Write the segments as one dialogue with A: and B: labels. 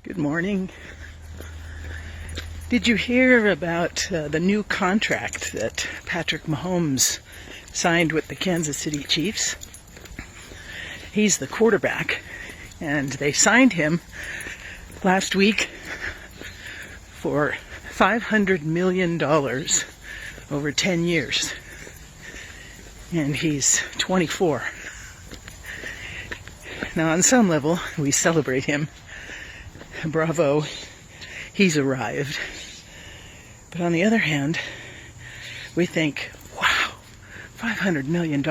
A: Good morning. Did you hear about the new contract that Patrick Mahomes signed with the Kansas City Chiefs? He's the quarterback, and they signed him last week for $500 million over 10 years. And he's 24. Now, on some level, we celebrate him. Bravo, he's arrived. But on the other hand, we think, wow, $500 million.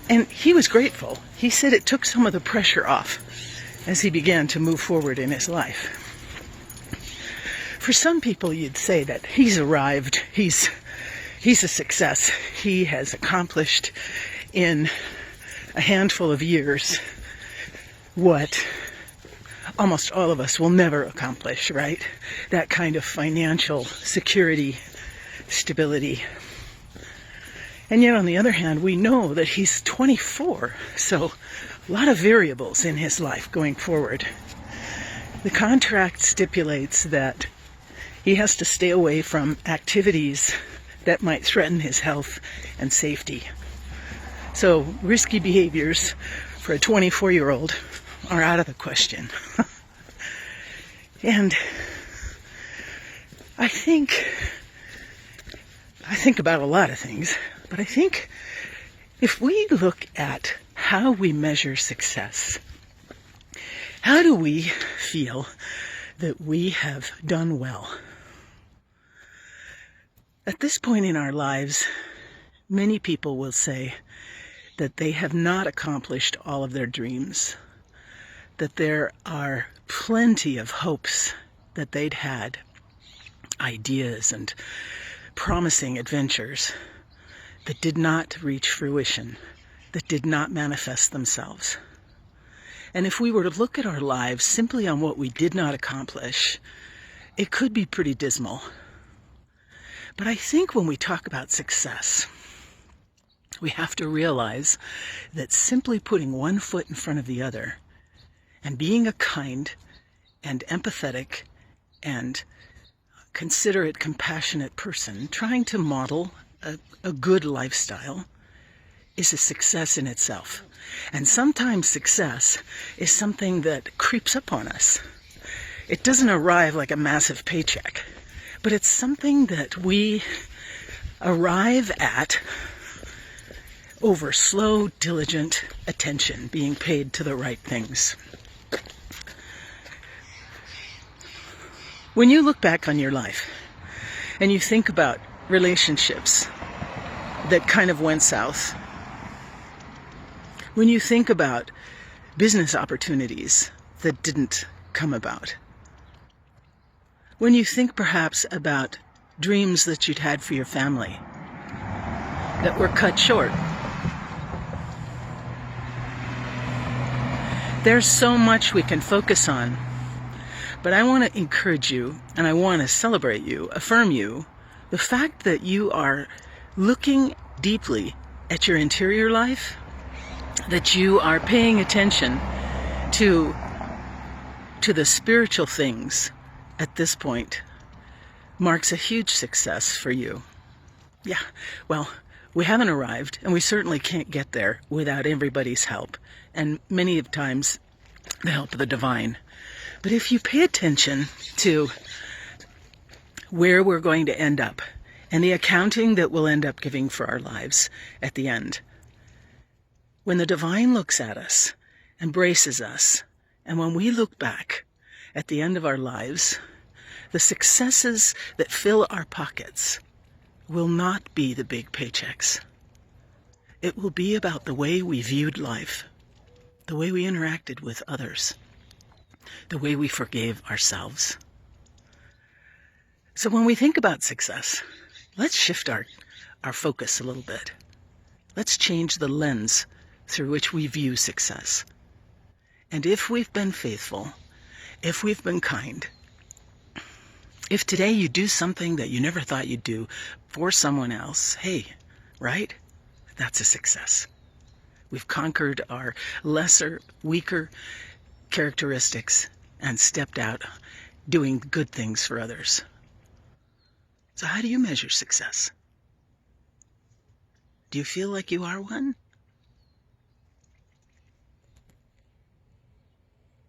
A: And he was grateful. He said it took some of the pressure off as he began to move forward in his life. For some people, you'd say that he's arrived, he's a success. He has accomplished in a handful of years what almost all of us will never accomplish, right? That kind of financial security, stability. And yet, on the other hand, we know that he's 24, so a lot of variables in his life going forward. The contract stipulates that he has to stay away from activities that might threaten his health and safety. So, risky behaviors for a 24-year-old are out of the question. And I think about a lot of things, but I think if we look at how we measure success, how do we feel that we have done well? At this point in our lives, many people will say that they have not accomplished all of their dreams, that there are plenty of hopes that they'd had, ideas and promising adventures that did not reach fruition, that did not manifest themselves. And if we were to look at our lives simply on what we did not accomplish, it could be pretty dismal. But I think when we talk about success, we have to realize that simply putting one foot in front of the other and being a kind and empathetic and considerate, compassionate person, trying to model a good lifestyle, is a success in itself. And sometimes success is something that creeps up on us. It doesn't arrive like a massive paycheck, but it's something that we arrive at over slow, diligent attention, being paid to the right things. When you look back on your life and you think about relationships that kind of went south, when you think about business opportunities that didn't come about, when you think perhaps about dreams that you'd had for your family that were cut short, there's so much we can focus on. But I want to encourage you, and I want to celebrate you, affirm you, the fact that you are looking deeply at your interior life, that you are paying attention to the spiritual things at this point, marks a huge success for you. Yeah, well, we haven't arrived, and we certainly can't get there without everybody's help, and many of times the help of the divine. But if you pay attention to where we're going to end up and the accounting that we'll end up giving for our lives at the end, when the divine looks at us, embraces us, and when we look back at the end of our lives, the successes that fill our pockets will not be the big paychecks. It will be about the way we viewed life, the way we interacted with others, the way we forgave ourselves. So when we think about success, let's shift our focus a little bit. Let's change the lens through which we view success. And if we've been faithful, if we've been kind, if today you do something that you never thought you'd do for someone else, hey, right? That's a success. We've conquered our lesser, weaker characteristics, and stepped out doing good things for others. So how do you measure success? Do you feel like you are one?